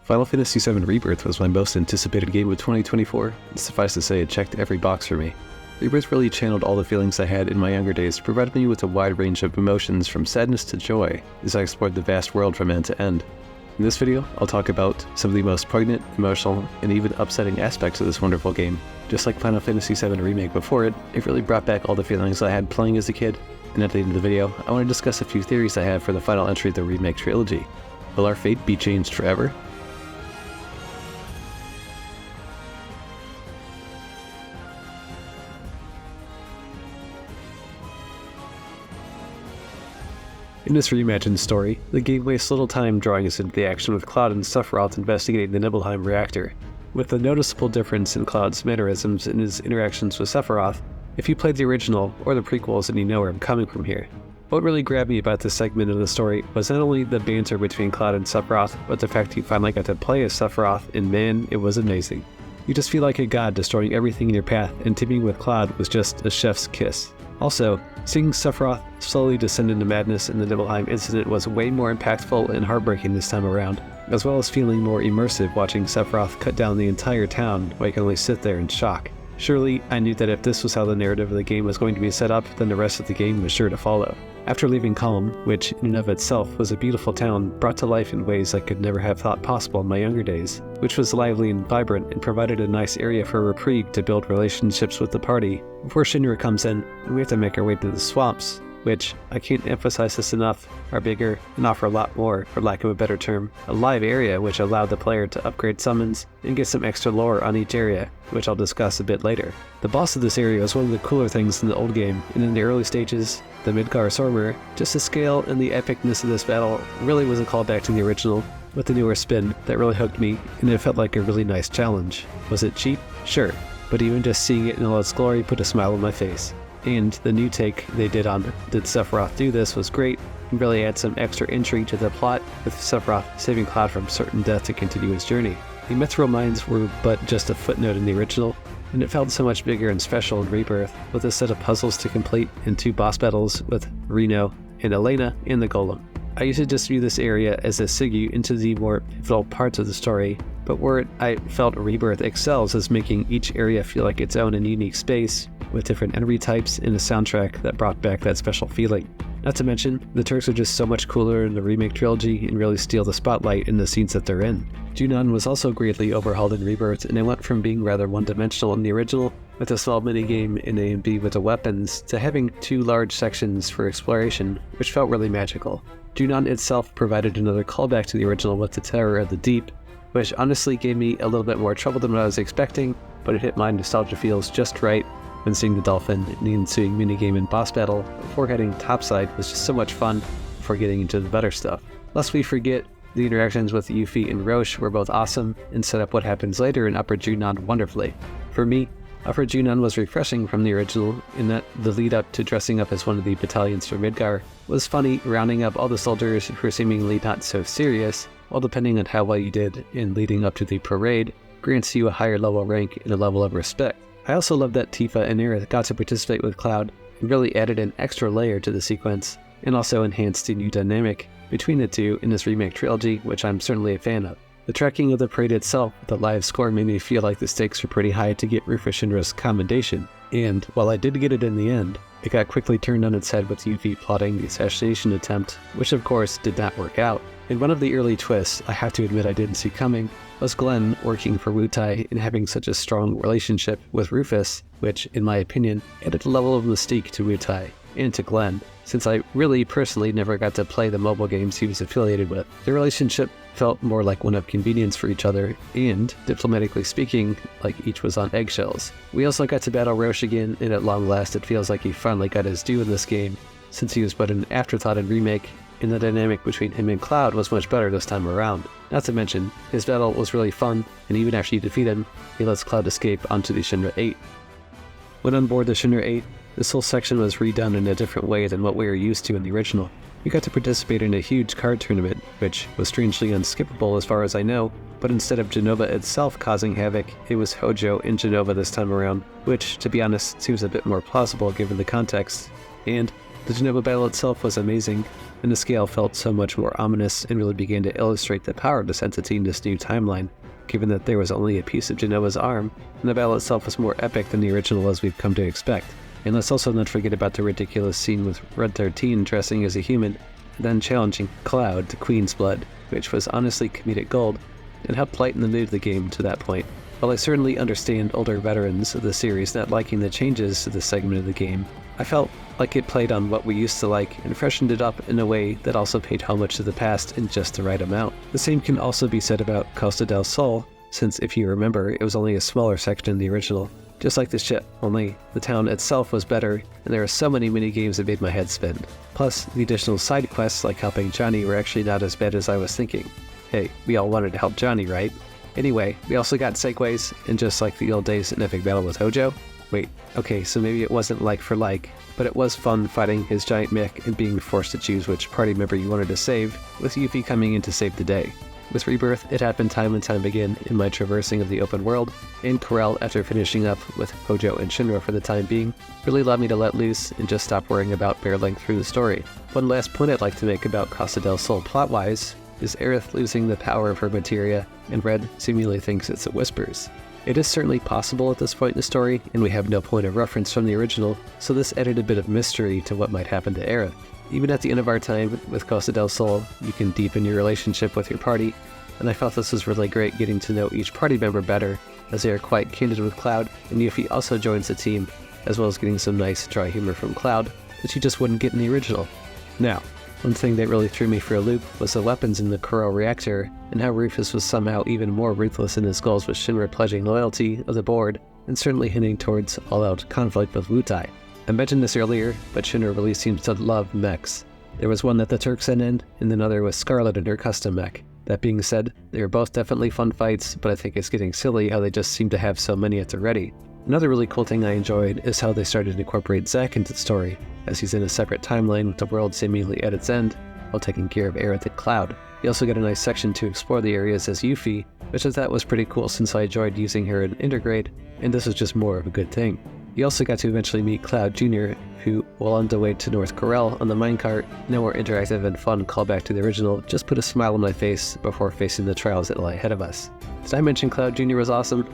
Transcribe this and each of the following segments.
Final Fantasy VII Rebirth was my most anticipated game of 2024, and suffice to say it checked every box for me. Rebirth really channeled all the feelings I had in my younger days, providing me with a wide range of emotions from sadness to joy as I explored the vast world from end to end. In this video, I'll talk about some of the most poignant, emotional, and even upsetting aspects of this wonderful game. Just like Final Fantasy VII Remake before it, it really brought back all the feelings I had playing as a kid, and at the end of the video, I want to discuss a few theories I have for the final entry of the Remake trilogy. Will our fate be changed forever? In this reimagined story, the game wastes little time drawing us into the action with Cloud and Sephiroth investigating the Nibelheim reactor. With a noticeable difference in Cloud's mannerisms and his interactions with Sephiroth, if you played the original or the prequels then you know where I'm coming from here. What really grabbed me about this segment of the story was not only the banter between Cloud and Sephiroth, but the fact you finally got to play as Sephiroth, and man, it was amazing. You just feel like a god destroying everything in your path, and teaming with Cloud was just a chef's kiss. Also, seeing Sephiroth slowly descend into madness in the Nibelheim incident was way more impactful and heartbreaking this time around, as well as feeling more immersive watching Sephiroth cut down the entire town while you can only sit there in shock. Surely, I knew that if this was how the narrative of the game was going to be set up, then the rest of the game was sure to follow. After leaving Kalm, which in and of itself was a beautiful town brought to life in ways I could never have thought possible in my younger days, which was lively and vibrant and provided a nice area for reprieve to build relationships with the party, before Shinra comes in and we have to make our way to the swamps, which, I can't emphasize this enough, are bigger and offer a lot more, for lack of a better term, a live area which allowed the player to upgrade summons and get some extra lore on each area, which I'll discuss a bit later. The boss of this area was one of the cooler things in the old game, and in the early stages, the Midgar Sormer, just the scale and the epicness of this battle really was a callback to the original, with the newer spin that really hooked me, and it felt like a really nice challenge. Was it cheap? Sure, but even just seeing it in all its glory put a smile on my face. And the new take they did on Did Sephiroth Do This was great, and really add some extra intrigue to the plot, with Sephiroth saving Cloud from certain death to continue his journey. The Mithril Mines were but just a footnote in the original, and it felt so much bigger and special in Rebirth, with a set of puzzles to complete and 2 boss battles with Reno and Elena and the Golem. I used to just view this area as a segue into the more pivotal parts of the story, but where I felt Rebirth excels is making each area feel like its own and unique space, with different enemy types and a soundtrack that brought back that special feeling. Not to mention, the Turks are just so much cooler in the Remake trilogy and really steal the spotlight in the scenes that they're in. Junon was also greatly overhauled in Rebirth, and it went from being rather one-dimensional in the original, with a small minigame in A and B with the weapons, to having 2 large sections for exploration, which felt really magical. Junon itself provided another callback to the original with the Terror of the Deep, which honestly gave me a little bit more trouble than what I was expecting, but it hit my nostalgia feels just right when seeing the dolphin in the ensuing minigame and boss battle before heading topside was just so much fun before getting into the better stuff. Lest we forget, the interactions with Yuffie and Roche were both awesome and set up what happens later in Upper Junon wonderfully. For me, Upper Junon was refreshing from the original in that the lead up to dressing up as one of the battalions for Midgar was funny, rounding up all the soldiers who were seemingly not so serious, while depending on how well you did in leading up to the parade, grants you a higher level rank and a level of respect. I also love that Tifa and Aerith got to participate with Cloud and really added an extra layer to the sequence, and also enhanced the new dynamic between the two in this remake trilogy, which I'm certainly a fan of. The tracking of the parade itself with the live score made me feel like the stakes were pretty high to get Rufus Shinra's commendation, and while I did get it in the end, it got quickly turned on its head with Yuffie plotting the assassination attempt, which of course did not work out. And one of the early twists I have to admit I didn't see coming was Glenn working for Wutai and having such a strong relationship with Rufus, which, in my opinion, added a level of mystique to Wutai and to Glenn, since I really personally never got to play the mobile games he was affiliated with. The relationship felt more like one of convenience for each other, and, diplomatically speaking, like each was on eggshells. We also got to battle Roche again, and at long last it feels like he finally got his due in this game, since he was but an afterthought in Remake, and the dynamic between him and Cloud was much better this time around. Not to mention, his battle was really fun, and even after you defeat him, he lets Cloud escape onto the Shinra 8. When on board the Shinra 8, this whole section was redone in a different way than what we were used to in the original. We got to participate in a huge card tournament, which was strangely unskippable as far as I know, but instead of Genova itself causing havoc, it was Hojo in Genova this time around, which, to be honest, seems a bit more plausible given the context. And the Genova battle itself was amazing, and the scale felt so much more ominous and really began to illustrate the power of this entity in this new timeline, given that there was only a piece of Genoa's arm, and the battle itself was more epic than the original as we've come to expect. And let's also not forget about the ridiculous scene with Red 13 dressing as a human, and then challenging Cloud to Queen's Blood, which was honestly comedic gold, and helped lighten the mood of the game to that point. While I certainly understand older veterans of the series not liking the changes to this segment of the game, I felt like it played on what we used to like and freshened it up in a way that also paid homage to the past in just the right amount. The same can also be said about Costa del Sol, since if you remember, it was only a smaller section in the original. Just like the ship, only the town itself was better, and there are so many mini-games that made my head spin. Plus, the additional side quests like helping Johnny were actually not as bad as I was thinking. Hey, we all wanted to help Johnny, right? Anyway, we also got segues, and just like the old days in Epic Battle with Hojo. Wait, okay, so maybe it wasn't like for like, but it was fun fighting his giant mech and being forced to choose which party member you wanted to save, with Yuffie coming in to save the day. With Rebirth, it happened time and time again in my traversing of the open world, and Corel, after finishing up with Hojo and Shinra for the time being, really allowed me to let loose and just stop worrying about barreling through the story. One last point I'd like to make about Costa del Sol plot-wise is Aerith losing the power of her materia, and Red seemingly thinks it's a Whispers. It is certainly possible at this point in the story, and we have no point of reference from the original, so this added a bit of mystery to what might happen to Aerith. Even at the end of our time with Costa del Sol, you can deepen your relationship with your party, and I felt this was really great getting to know each party member better, as they are quite candid with Cloud, and Yuffie also joins the team, as well as getting some nice dry humor from Cloud that you just wouldn't get in the original. Now, one thing that really threw me for a loop was the weapons in the Corel reactor, and how Rufus was somehow even more ruthless in his goals with Shinra pledging loyalty of the board, and certainly hinting towards all-out conflict with Wutai. I mentioned this earlier, but Shinra really seems to love mechs. There was one that the Turks sent in, and another was Scarlet and her custom mech. That being said, they are both definitely fun fights, but I think it's getting silly how they just seem to have so many at the ready. Another really cool thing I enjoyed is how they started to incorporate Zack into the story, as he's in a separate timeline with the world seemingly at its end, while taking care of Aerith and Cloud. You also get a nice section to explore the areas as Yuffie, which I thought was pretty cool since I enjoyed using her in Intergrade, and this was just more of a good thing. You also got to eventually meet Cloud Jr., who, while on the way to North Corel on the minecart, no more interactive and fun callback to the original, just put a smile on my face before facing the trials that lie ahead of us. Did I mention Cloud Jr. was awesome?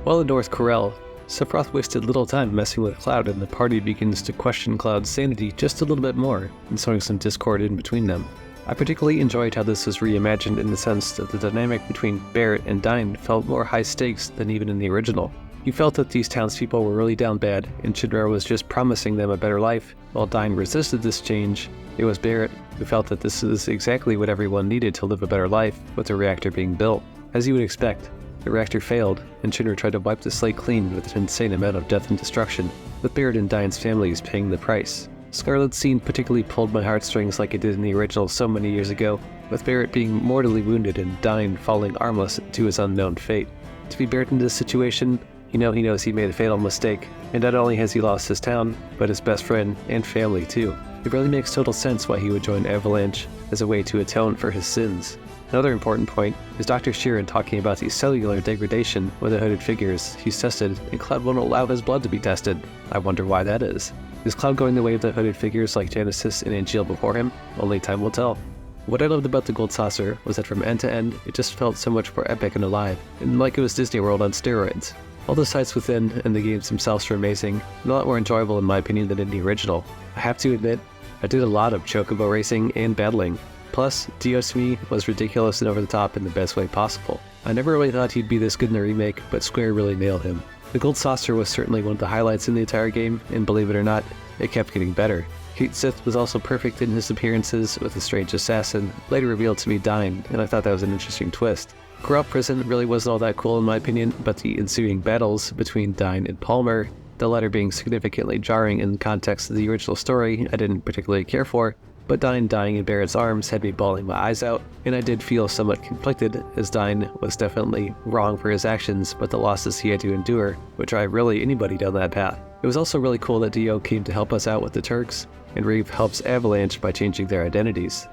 While in North Corel, Sephiroth wasted little time messing with Cloud, and the party begins to question Cloud's sanity just a little bit more, and sowing some discord in between them. I particularly enjoyed how this was reimagined in the sense that the dynamic between Barrett and Dyne felt more high stakes than even in the original. You felt that these townspeople were really down bad, and Shinra was just promising them a better life. While Dyne resisted this change, it was Barrett who felt that this is exactly what everyone needed to live a better life, with the reactor being built. As you would expect, the reactor failed, and Shinra tried to wipe the slate clean with an insane amount of death and destruction, with Barrett and Dyne's families paying the price. Scarlet's scene particularly pulled my heartstrings like it did in the original so many years ago, with Barrett being mortally wounded and Dyne falling armless to his unknown fate. To be Barrett in this situation, he knows he made a fatal mistake, and not only has he lost his town, but his best friend and family too. It really makes total sense why he would join Avalanche as a way to atone for his sins. Another important point is Dr. Sheeran talking about the cellular degradation with the hooded figures he's tested, and Cloud won't allow his blood to be tested. I wonder why that is. Is Cloud going the way of the hooded figures like Genesis and Angeal before him? Only time will tell. What I loved about the Gold Saucer was that from end to end, it just felt so much more epic and alive, and like it was Disney World on steroids. All the sights within and the games themselves were amazing, and a lot more enjoyable in my opinion than in the original. I have to admit, I did a lot of chocobo racing and battling. Plus, Dio to me was ridiculous and over the top in the best way possible. I never really thought he'd be this good in the remake, but Square really nailed him. The Gold Saucer was certainly one of the highlights in the entire game, and believe it or not, it kept getting better. Kate Sith was also perfect in his appearances with a strange assassin, later revealed to be Dyne, and I thought that was an interesting twist. Corel Prison really wasn't all that cool in my opinion, but the ensuing battles between Dyne and Palmer, the latter being significantly jarring in the context of the original story, I didn't particularly care for, but Dyne dying in Barrett's arms had me bawling my eyes out, and I did feel somewhat conflicted, as Dyne was definitely wrong for his actions, but the losses he had to endure would drive really anybody down that path. It was also really cool that Dio came to help us out with the Turks, and Reeve helps Avalanche by changing their identities.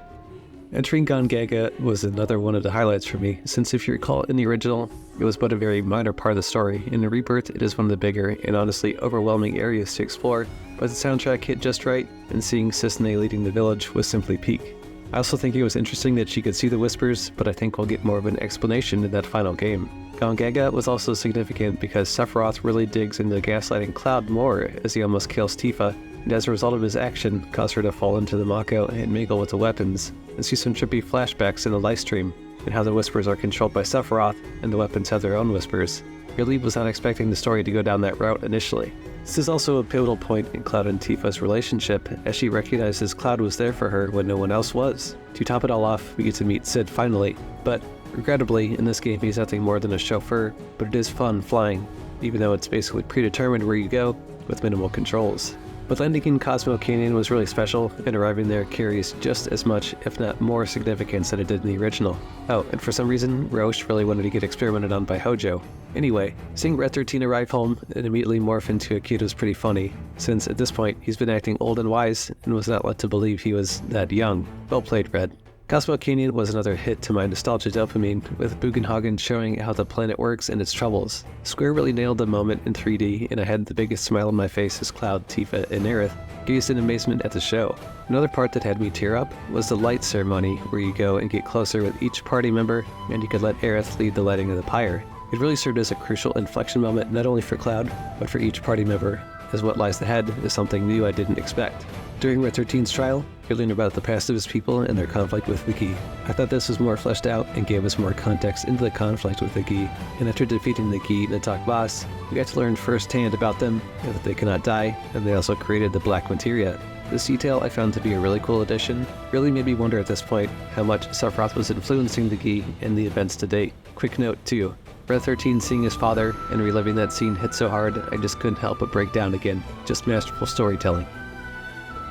Entering Gongaga was another one of the highlights for me, since if you recall in the original, it was but a very minor part of the story. In the Rebirth, it is one of the bigger and honestly overwhelming areas to explore, but the soundtrack hit just right, and seeing Cissnei leading the village was simply peak. I also think it was interesting that she could see the whispers, but I think we'll get more of an explanation in that final game. Gongaga was also significant because Sephiroth really digs into gaslighting Cloud more as he almost kills Tifa, and as a result of his action, caused her to fall into the Mako and mingle with the weapons, and see some trippy flashbacks in the livestream, and how the whispers are controlled by Sephiroth, and the weapons have their own whispers. Really was not expecting the story to go down that route initially. This is also a pivotal point in Cloud and Tifa's relationship, as she recognizes Cloud was there for her when no one else was. To top it all off, we get to meet Sid finally, but regrettably, in this game he's nothing more than a chauffeur, but it is fun flying, even though it's basically predetermined where you go, with minimal controls. But landing in Cosmo Canyon was really special, and arriving there carries just as much, if not more significance than it did in the original. Oh, and for some reason, Roche really wanted to get experimented on by Hojo. Anyway, seeing Red 13 arrive home and immediately morph into a kid was pretty funny, since at this point he's been acting old and wise, and was not led to believe he was that young. Well played, Red. Cosmo Canyon was another hit to my nostalgia dopamine, with Bugenhagen showing how the planet works and its troubles. Square really nailed the moment in 3D, and I had the biggest smile on my face as Cloud, Tifa, and Aerith gazed in amazement at the show. Another part that had me tear up was the light ceremony, where you go and get closer with each party member, and you could let Aerith lead the lighting of the pyre. It really served as a crucial inflection moment not only for Cloud, but for each party member, as what lies ahead is something new I didn't expect. During Red 13's trial, we learned about the past of his people and their conflict with the Gi. I thought this was more fleshed out and gave us more context into the conflict with the Gi, and after defeating the Gi Natak boss, we got to learn firsthand about them, and that they cannot die, and they also created the Black Materia. This detail I found to be a really cool addition. Really made me wonder at this point how much Sephiroth was influencing the Gi and the events to date. Quick note too, Red 13 seeing his father and reliving that scene hit so hard I just couldn't help but break down again. Just masterful storytelling.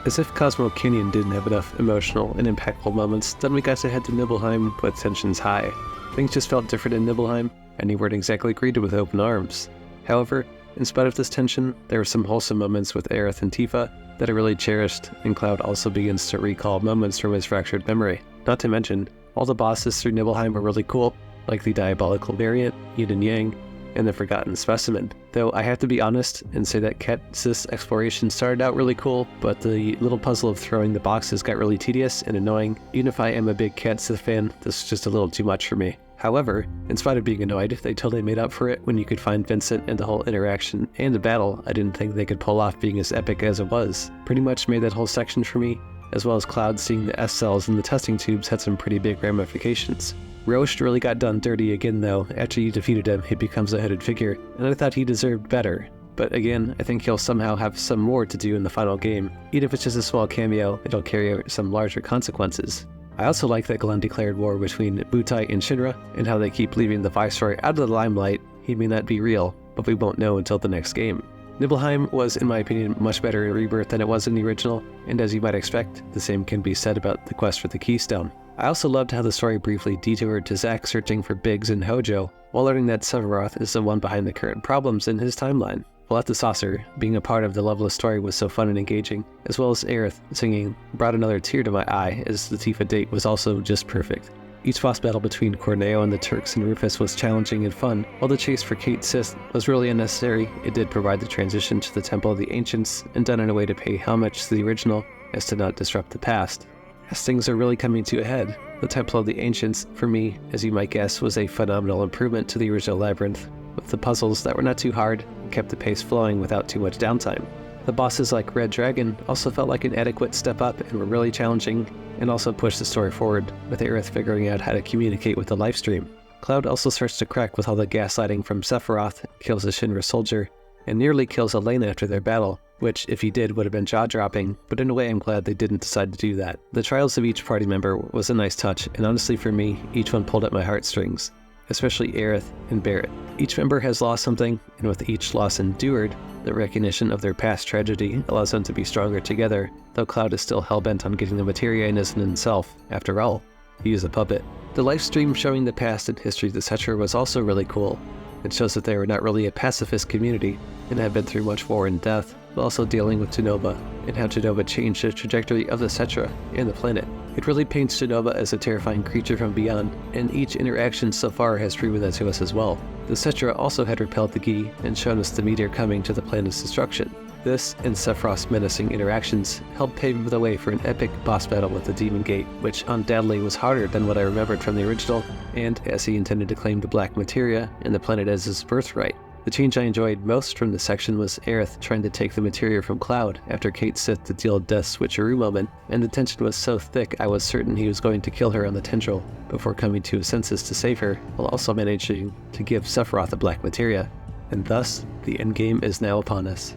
As if Cosmo Canyon didn't have enough emotional and impactful moments, then we got to head to Nibelheim with tensions high. Things just felt different in Nibelheim, and you weren't exactly greeted with open arms. However, in spite of this tension, there were some wholesome moments with Aerith and Tifa that I really cherished, and Cloud also begins to recall moments from his fractured memory. Not to mention, all the bosses through Nibelheim were really cool, like the Diabolical Variant, Yin and Yang, and the Forgotten Specimen. Though I have to be honest and say that Ket Sith's exploration started out really cool, but the little puzzle of throwing the boxes got really tedious and annoying. Even if I am a big Ket Sith fan, this was just a little too much for me. However, in spite of being annoyed, they totally made up for it when you could find Vincent, and the whole interaction and the battle I didn't think they could pull off being as epic as it was. Pretty much made that whole section for me, as well as Cloud seeing the S-cells in the testing tubes had some pretty big ramifications. Roche really got done dirty again though. After you defeated him, he becomes a hooded figure, and I thought he deserved better. But again, I think he'll somehow have some more to do in the final game. Even if it's just a small cameo, it'll carry out some larger consequences. I also like that Glenn declared war between Butai and Shinra, and how they keep leaving the Viceroy out of the limelight. He may not be real, but we won't know until the next game. Nibelheim was, in my opinion, much better in Rebirth than it was in the original, and as you might expect, the same can be said about the quest for the Keystone. I also loved how the story briefly detoured to Zack searching for Biggs and Hojo, while learning that Sephiroth is the one behind the current problems in his timeline. While at the saucer, being a part of the Loveless story was so fun and engaging, as well as Aerith singing brought another tear to my eye, as the Tifa date was also just perfect. Each boss battle between Corneo and the Turks and Rufus was challenging and fun, while the chase for Cait Sith was really unnecessary. It did provide the transition to the Temple of the Ancients, and done in a way to pay homage to the original, as to not disrupt the past. As things are really coming to a head, the Temple of the Ancients, for me, as you might guess, was a phenomenal improvement to the original Labyrinth, with the puzzles that were not too hard and kept the pace flowing without too much downtime. The bosses like Red Dragon also felt like an adequate step up and were really challenging, and also pushed the story forward, with Aerith figuring out how to communicate with the livestream. Cloud also starts to crack with all the gaslighting from Sephiroth, kills a Shinra soldier, and nearly kills Elena after their battle, which, if he did, would have been jaw-dropping, but in a way I'm glad they didn't decide to do that. The trials of each party member was a nice touch, and honestly for me, each one pulled at my heartstrings, especially Aerith and Barrett. Each member has lost something, and with each loss endured, the recognition of their past tragedy allows them to be stronger together, though Cloud is still hell-bent on getting the materia in himself. After all, he is a puppet. The livestream showing the past and history of the Cetra was also really cool. It shows that they were not really a pacifist community, and had been through much war and death, but also dealing with Jenova, and how Jenova changed the trajectory of the Cetra and the planet. It really paints Jenova as a terrifying creature from beyond, and each interaction so far has proven that to us as well. The Cetra also had repelled the Gi and shown us the meteor coming to the planet's destruction. This, and Sephiroth's menacing interactions, helped pave the way for an epic boss battle with the Demon Gate, which undoubtedly was harder than what I remembered from the original, and as he intended to claim the black materia and the planet as his birthright. The change I enjoyed most from this section was Aerith trying to take the materia from Cloud after Cait Sith the deal death switcheroo moment, and the tension was so thick I was certain he was going to kill her on the tendril before coming to his senses to save her, while also managing to give Sephiroth the black materia. And thus, the endgame is now upon us.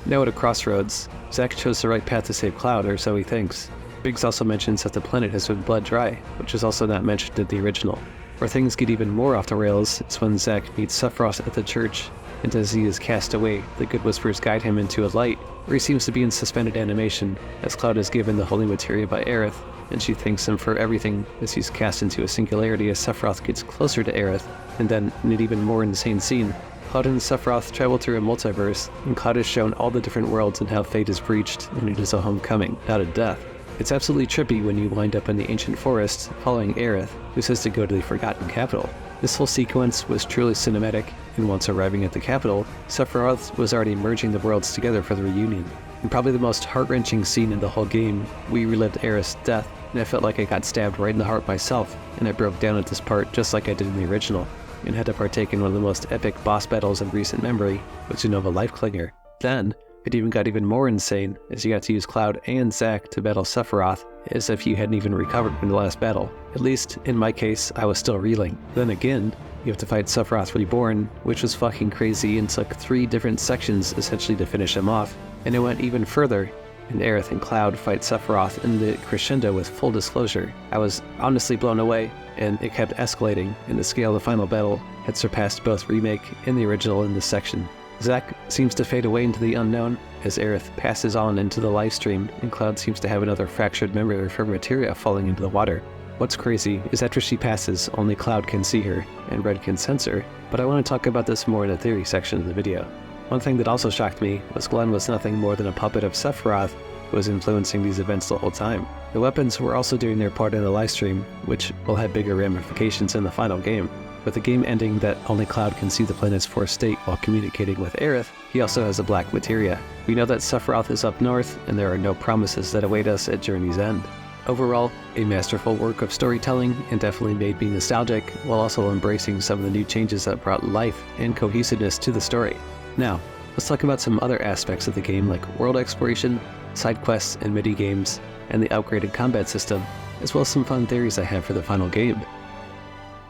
Now at a crossroads, Zack chose the right path to save Cloud, or so he thinks. Biggs also mentions that the planet has been blood dry, which is also not mentioned in the original. Where things get even more off the rails is when Zack meets Sephiroth at the church, and as he is cast away, the good whispers guide him into a light, where he seems to be in suspended animation, as Cloud is given the holy materia by Aerith, and she thanks him for everything as he's cast into a singularity as Sephiroth gets closer to Aerith. And then, in an even more insane scene, Cloud and Sephiroth travel through a multiverse, and Cloud is shown all the different worlds and how fate is breached, and it is a homecoming, not a death. It's absolutely trippy when you wind up in the ancient forest, following Aerith, who says to go to the Forgotten Capital. This whole sequence was truly cinematic, and once arriving at the capital, Sephiroth was already merging the worlds together for the reunion. In probably the most heart-wrenching scene in the whole game, we relived Aerith's death, and I felt like I got stabbed right in the heart myself, and I broke down at this part just like I did in the original, and had to partake in one of the most epic boss battles in recent memory with Jenova Lifeclinger. Then, it even got even more insane as you got to use Cloud and Zack to battle Sephiroth as if you hadn't even recovered from the last battle. At least, in my case, I was still reeling. Then again, you have to fight Sephiroth Reborn, which was fucking crazy and took 3 different sections essentially to finish him off. And it went even further, and Aerith and Cloud fight Sephiroth in the crescendo with full disclosure. I was honestly blown away, and it kept escalating, and the scale of the final battle had surpassed both remake and the original in this section. Zack seems to fade away into the unknown as Aerith passes on into the live stream, and Cloud seems to have another fractured memory of her materia falling into the water. What's crazy is after she passes, only Cloud can see her, and Red can sense her, but I want to talk about this more in the theory section of the video. One thing that also shocked me was Glenn was nothing more than a puppet of Sephiroth who was influencing these events the whole time. The weapons were also doing their part in the livestream, which will have bigger ramifications in the final game. With the game ending that only Cloud can see the planet's fourth state while communicating with Aerith, he also has a black materia. We know that Sephiroth is up north, and there are no promises that await us at Journey's End. Overall, a masterful work of storytelling, and definitely made me nostalgic, while also embracing some of the new changes that brought life and cohesiveness to the story. Now, let's talk about some other aspects of the game like world exploration, side quests and mini-games, and the upgraded combat system, as well as some fun theories I have for the final game.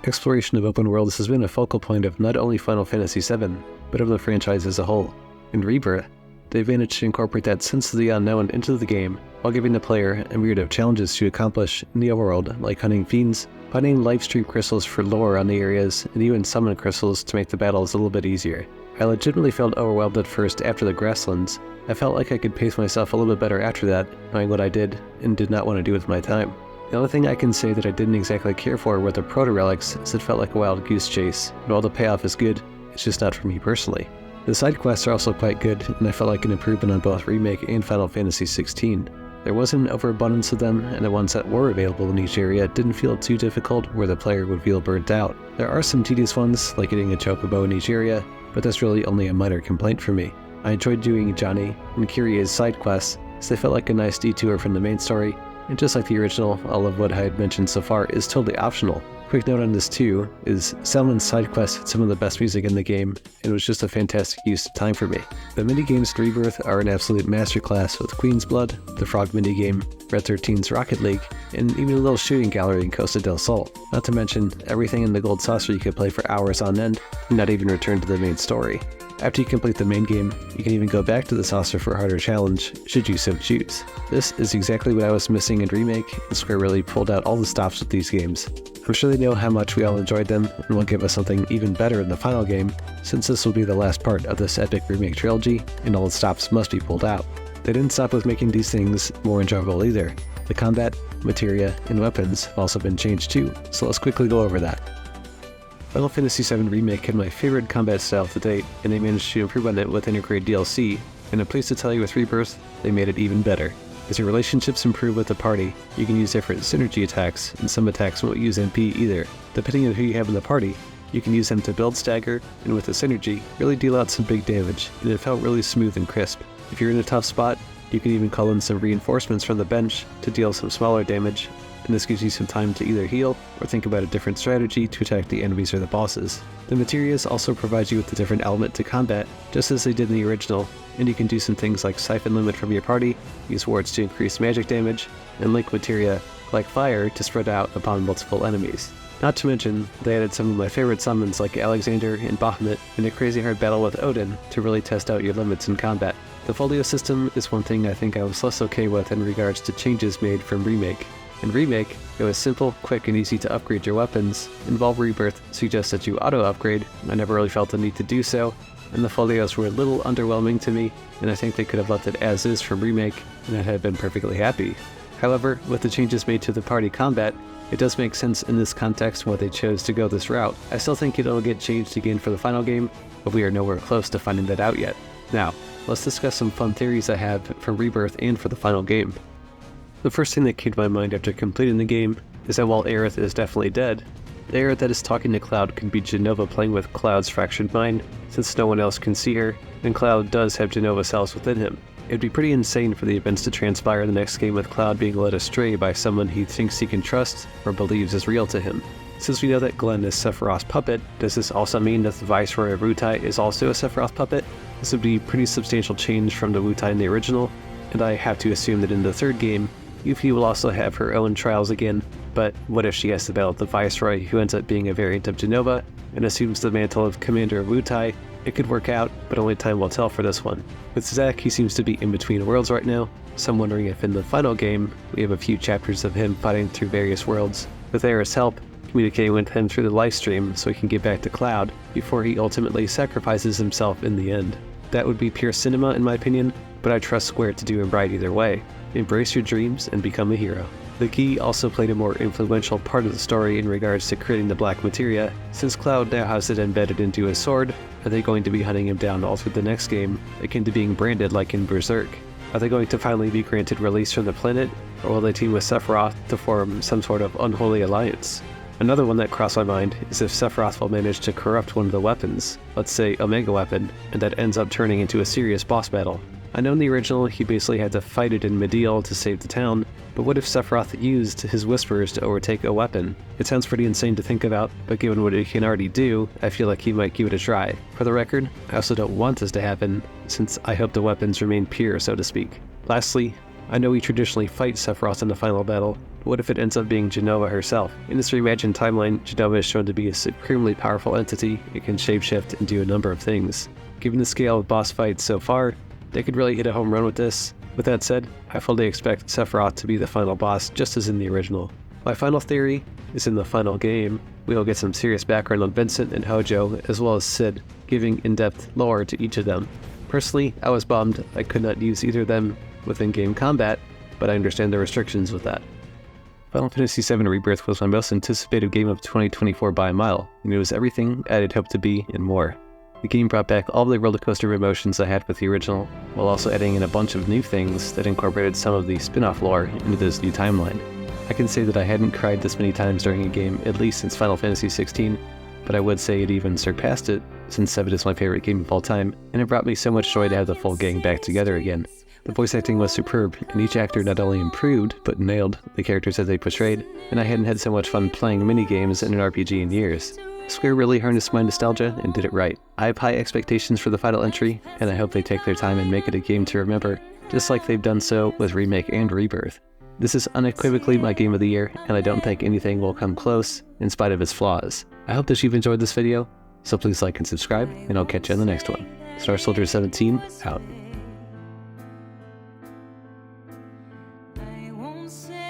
Exploration of open worlds has been a focal point of not only Final Fantasy VII, but of the franchise as a whole. In Rebirth, they managed to incorporate that sense of the unknown into the game, while giving the player a myriad of challenges to accomplish in the overworld, like hunting fiends, finding livestream crystals for lore on the areas, and even summon crystals to make the battles a little bit easier. I legitimately felt overwhelmed at first after the grasslands. I felt like I could pace myself a little bit better after that, knowing what I did and did not want to do with my time. The only thing I can say that I didn't exactly care for were the proto-relics, as it felt like a wild goose chase, and while the payoff is good, it's just not for me personally. The side quests are also quite good, and I felt like an improvement on both Remake and Final Fantasy XVI. There wasn't an overabundance of them, and the ones that were available in each area didn't feel too difficult where the player would feel burnt out. There are some tedious ones, like getting a chocobo in each area, but that's really only a minor complaint for me. I enjoyed doing Johnny and Kyrie's side quests, as they felt like a nice detour from the main story, and just like the original, all of what I had mentioned so far is totally optional. Quick note on this too, is Salmon's side quest had some of the best music in the game, and it was just a fantastic use of time for me. The minigames in Rebirth are an absolute masterclass with Queen's Blood, the Frog minigame, Red 13's Rocket League, and even a little shooting gallery in Costa del Sol. Not to mention everything in the Gold Saucer you could play for hours on end, and not even return to the main story. After you complete the main game, you can even go back to the saucer for a harder challenge, should you so choose. This is exactly what I was missing in Remake, and Square really pulled out all the stops with these games. I'm sure they know how much we all enjoyed them, and will give us something even better in the final game, since this will be the last part of this epic remake trilogy, and all the stops must be pulled out. They didn't stop with making these things more enjoyable either. The combat, materia, and weapons have also been changed too, so let's quickly go over that. Final Fantasy VII Remake had my favorite combat style to date, and they managed to improve on it with integrated DLC, and I'm pleased to tell you with Rebirth, they made it even better. As your relationships improve with the party, you can use different synergy attacks, and some attacks won't use MP either. Depending on who you have in the party, you can use them to build stagger, and with the synergy, really deal out some big damage, and it felt really smooth and crisp. If you're in a tough spot, you can even call in some reinforcements from the bench to deal some smaller damage, and this gives you some time to either heal or think about a different strategy to attack the enemies or the bosses. The materials also provide you with a different element to combat, just as they did in the original, and you can do some things like siphon limit from your party, use wards to increase magic damage, and link materia like fire to spread out upon multiple enemies. Not to mention, they added some of my favorite summons like Alexander and Bahamut in a crazy hard battle with Odin to really test out your limits in combat. The folio system is one thing I think I was less okay with in regards to changes made from Remake. In Remake, it was simple, quick, and easy to upgrade your weapons. Involve Rebirth suggests that you auto-upgrade. I never really felt the need to do so, and the folios were a little underwhelming to me, and I think they could have left it as is from Remake, and I'd have been perfectly happy. However, with the changes made to the party combat, it does make sense in this context why they chose to go this route. I still think it'll get changed again for the final game, but we are nowhere close to finding that out yet. Now, let's discuss some fun theories I have from Rebirth and for the final game. The first thing that came to my mind after completing the game is that while Aerith is definitely dead, the Aerith that is talking to Cloud could be Jenova playing with Cloud's fractured mind, since no one else can see her, and Cloud does have Jenova cells within him. It'd be pretty insane for the events to transpire in the next game with Cloud being led astray by someone he thinks he can trust or believes is real to him. Since we know that Glenn is Sephiroth's puppet, does this also mean that the Viceroy of Wutai is also a Sephiroth puppet? This would be a pretty substantial change from the Wutai in the original, and I have to assume that in the third game, Yuffie will also have her own trials again, but what if she has to battle the Viceroy who ends up being a variant of Jenova and assumes the mantle of Commander of Wutai? It could work out, but only time will tell for this one. With Zack, he seems to be in between worlds right now, so I'm wondering if in the final game, we have a few chapters of him fighting through various worlds, with Aerith's help, communicating with him through the livestream so he can get back to Cloud before he ultimately sacrifices himself in the end. That would be pure cinema in my opinion, but I trust Square to do him right either way. Embrace your dreams and become a hero. The key also played a more influential part of the story in regards to creating the black materia. Since Cloud now has it embedded into his sword, are they going to be hunting him down all through the next game, akin to being branded like in Berserk? Are they going to finally be granted release from the planet, or will they team with Sephiroth to form some sort of unholy alliance? Another one that crossed my mind is if Sephiroth will manage to corrupt one of the weapons, let's say Omega Weapon, and that ends up turning into a serious boss battle. I know in the original he basically had to fight it in Mideel to save the town, but what if Sephiroth used his whispers to overtake a weapon? It sounds pretty insane to think about, but given what he can already do, I feel like he might give it a try. For the record, I also don't want this to happen, since I hope the weapons remain pure, so to speak. Lastly, I know we traditionally fight Sephiroth in the final battle, but what if it ends up being Jenova herself? In this reimagined timeline, Jenova is shown to be a supremely powerful entity. It can shapeshift and do a number of things. Given the scale of boss fights so far, they could really hit a home run with this. With that said, I fully expect Sephiroth to be the final boss just as in the original. My final theory is in the final game, we will get some serious background on Vincent and Hojo, as well as Sid, giving in-depth lore to each of them. Personally, I was bummed I could not use either of them within game combat, but I understand the restrictions with that. Final Fantasy VII Rebirth was my most anticipated game of 2024 by a mile, and it was everything I had hoped to be and more. The game brought back all the rollercoaster emotions I had with the original, while also adding in a bunch of new things that incorporated some of the spin-off lore into this new timeline. I can say that I hadn't cried this many times during a game, at least since Final Fantasy XVI, but I would say it even surpassed it, since 7 is my favorite game of all time, and it brought me so much joy to have the full gang back together again. The voice acting was superb, and each actor not only improved, but nailed the characters that they portrayed, and I hadn't had so much fun playing mini-games in an RPG in years. Square really harnessed my nostalgia and did it right. I have high expectations for the final entry, and I hope they take their time and make it a game to remember, just like they've done so with Remake and Rebirth. This is unequivocally my game of the year, and I don't think anything will come close, in spite of its flaws. I hope that you've enjoyed this video, so please like and subscribe, and I'll catch you in the next one. Star Soldier 17, out. I won't say